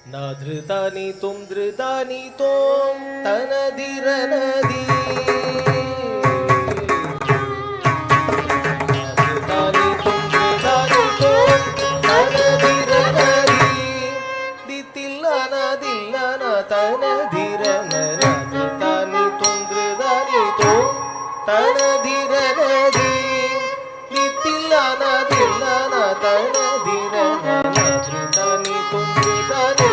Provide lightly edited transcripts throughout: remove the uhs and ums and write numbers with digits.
न धृतानि तुम धृतानि तोम तनदिर नदी धृतानि तुम धृतानि तोम तनदिर नदी दितिल्लान दिल्लान तनदिर नदी धृतानि तुम धृतानि तोम तनदिर नदी दितिल्लान दिल्लान तनदिर नदी धृतानि तुम धृतानि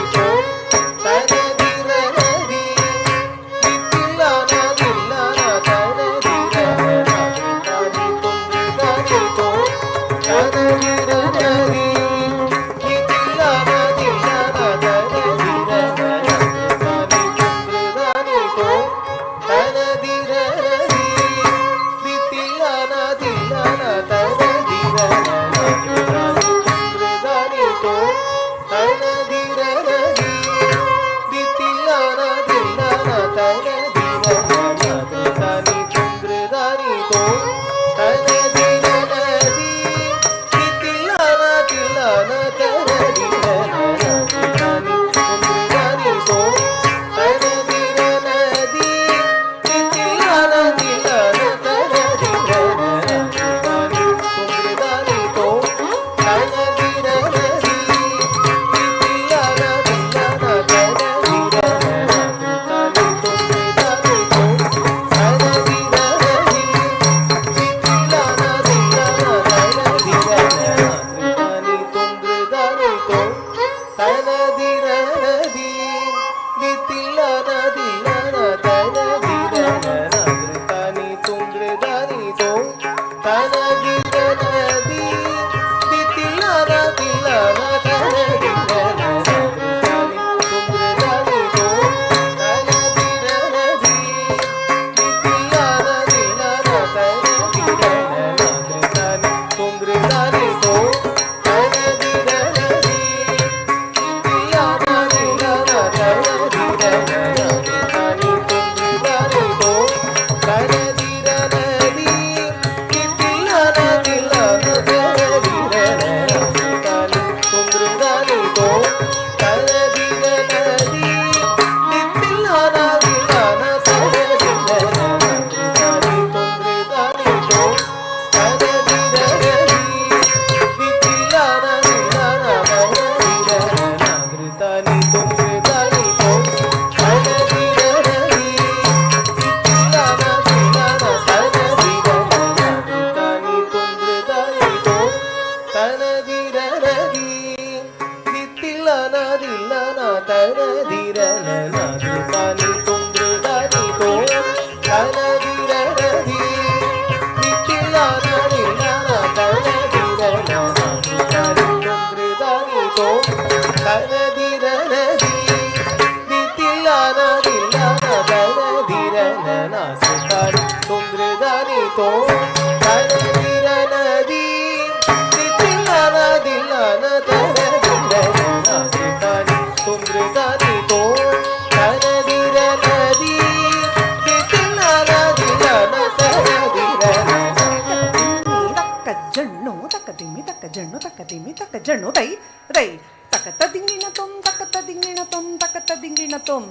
ಜಣ್ಣು ತೈ ರೈ ತಕತ ದಿಂಗಿಣ ತೊಂ ತಕತ ದಿಂಗಿಣ ತೊಂ ತಕತ ದಿಂಗಿಣ ತೊಂ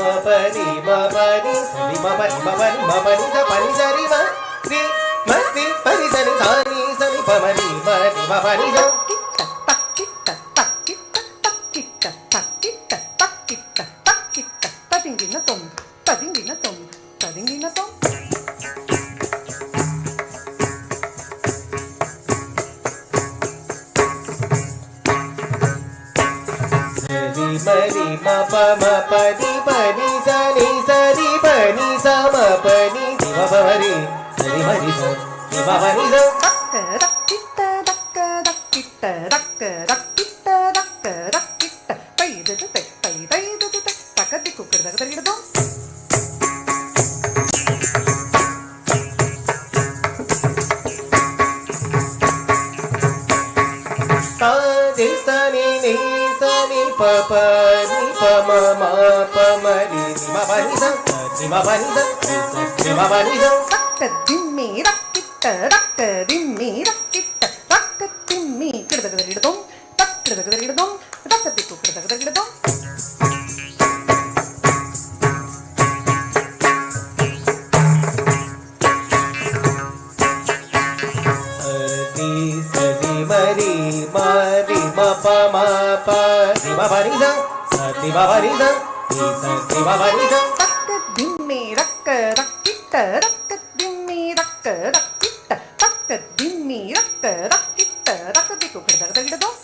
ಮಪನಿ ಮಪನಿ ಸರಿ ಮಪನಿ ಮಪನಿ ಮಪನಿ ಸ ಪನಿ ಸರಿ ಮ ರಿ ಮಸ್ತಿ ಪನಿ ಸರಿ ಸಾನಿ ಸರಿ ಪಮನಿ ಮಪನಿ ಮಪನಿ ಸ मरि मप मपनि पनि सनि सरि पनि सम पनि मपरि सरि मरि स मपनि स दक्किट्ट दक्क दक्किट्ट दक्क दक्किट्ट दक्क दक्किट्ट तैदु तैदु तकदि कुक्कर दक तगिडदो सानि सनि नि सनि पप नि प म म प म रि म प नि स தக்க திம்மி ரக்கிட்ட தக்க திம்மி ரக்கிட்ட தக்க திம்மி கிடதகதகிடதும் தக்கிடதகதகிடதும் தக்கத்திக்கு கிடதகதகிடதும் தக்க திம்மி ரக்க ரக்கிட்ட ரக்க திம்மி ரக்க ரக்கிட்ட தக்க திம்மி ரக்க ரக்கிட்ட தக்கத்திக்கு கிடதகதகிடதும்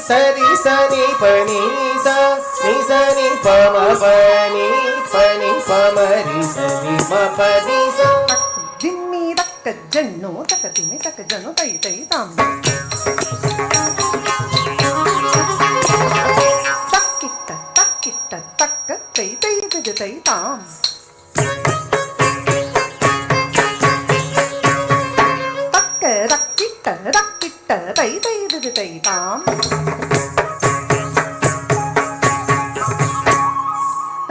சரி சனி பனி சனி பம பனி பனி பமரி சனி ம பனி திம்மி தக்க ஜன்னு தக்க திம்மி தக்க ஜன்னு தை தை தாம் தக்கிட்ட தக்கிட்ட தக்க தை தை தை தை தாம் தக்க ரக்கிட்ட ரக்கிட்ட தை தை தை தை தாம்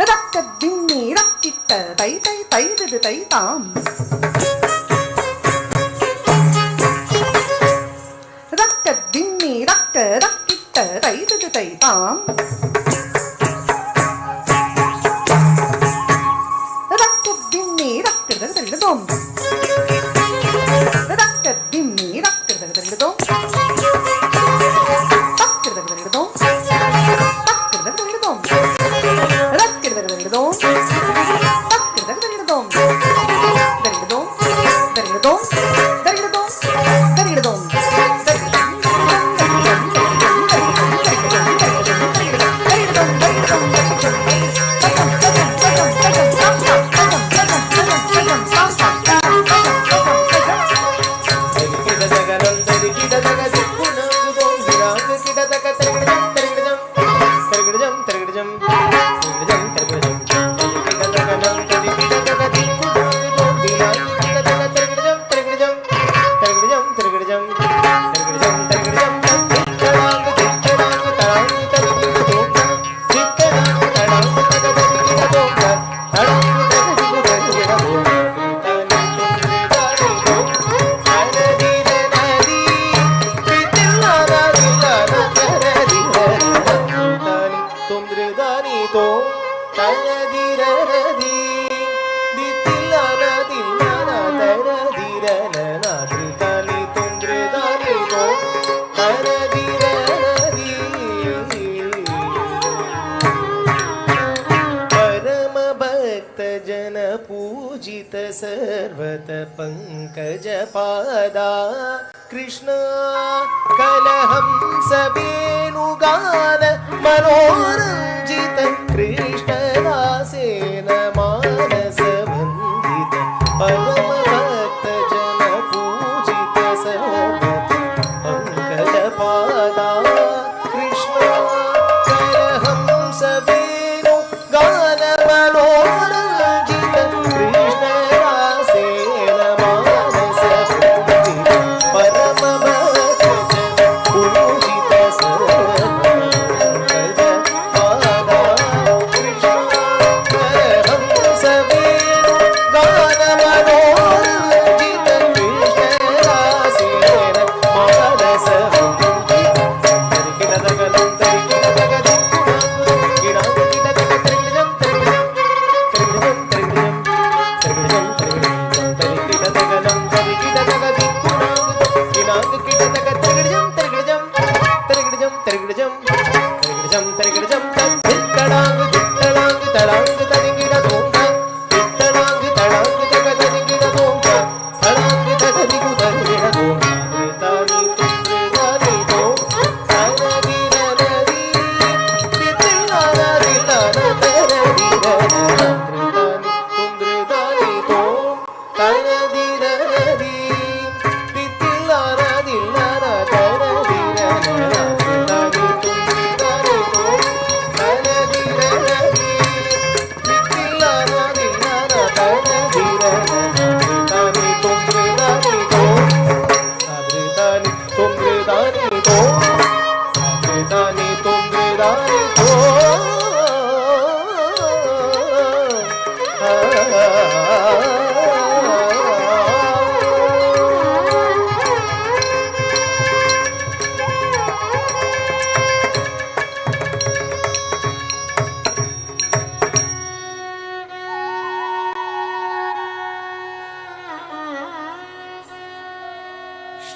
ரக்க திம்மி ரக்கிட்ட தை தை தை தை தை தாம் ரக்க திம்மி ரக்க ரக்கிட்ட தை தை தை தாம் ரக்க திம்மி ரக்கிடதகிடதும் ரக்க திம்மி ரக்கிடதகிடதும் தக்கிடதகிடதும் தக்கிடதகிடதும் ரக்கிடதகிடதும் தக்கிடதகிடதும் தகிடதும் தகிடதும் தகிடதும் தகிடதும் पूजित सर्वत पंकज पादा कृष्ण कलहंस वेणुगान मनोरंजित कृष्णदासेन मानस वंदित परम भक्त जन पूजित सर्वत पंकज पादा कृष्ण कलहंस वेणुगान मनोरंजित कृष्णदासेन मानस वंदित परम भक्त जन पूजित सर्वत पंकज पादा कृष्ण कलहंस वेणुगान मनोरंजित कृष्णदासेन मानस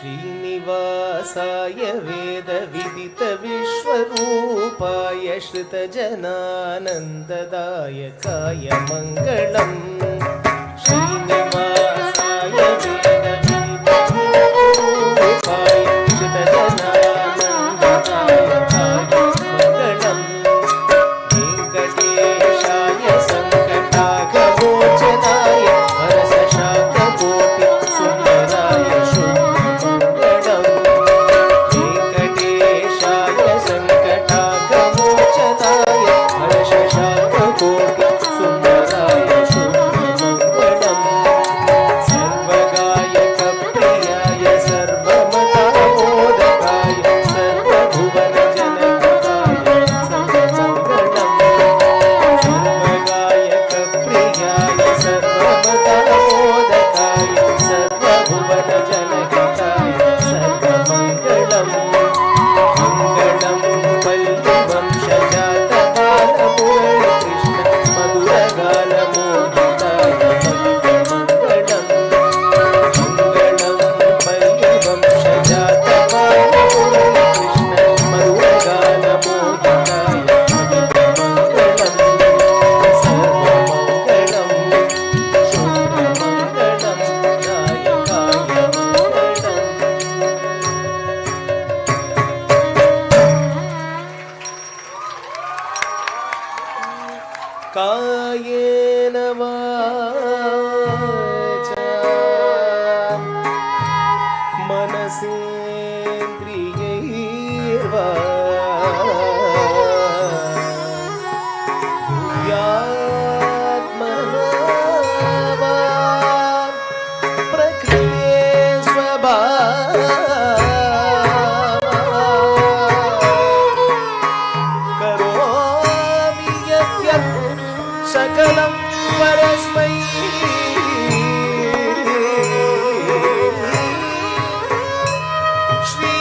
श्रीनिवासाय वेदविदितविश्वरूपाय श्रुतजनानन्ददायकाय मङ्गलम् श्रीनिवासाय वेदविदितविश्वरूपाय श्रुतजनानन्ददायकाय मङ्गलम् वेङ्कटेशाय सङ्कटाघमोचनाय वरसशाककोटिसुन्दराय कायेन वाचा मनसेन्द्रियैर्वा भूयात्मना वा प्रकृते करोमि यद्यत् सकलं परस्मै श्री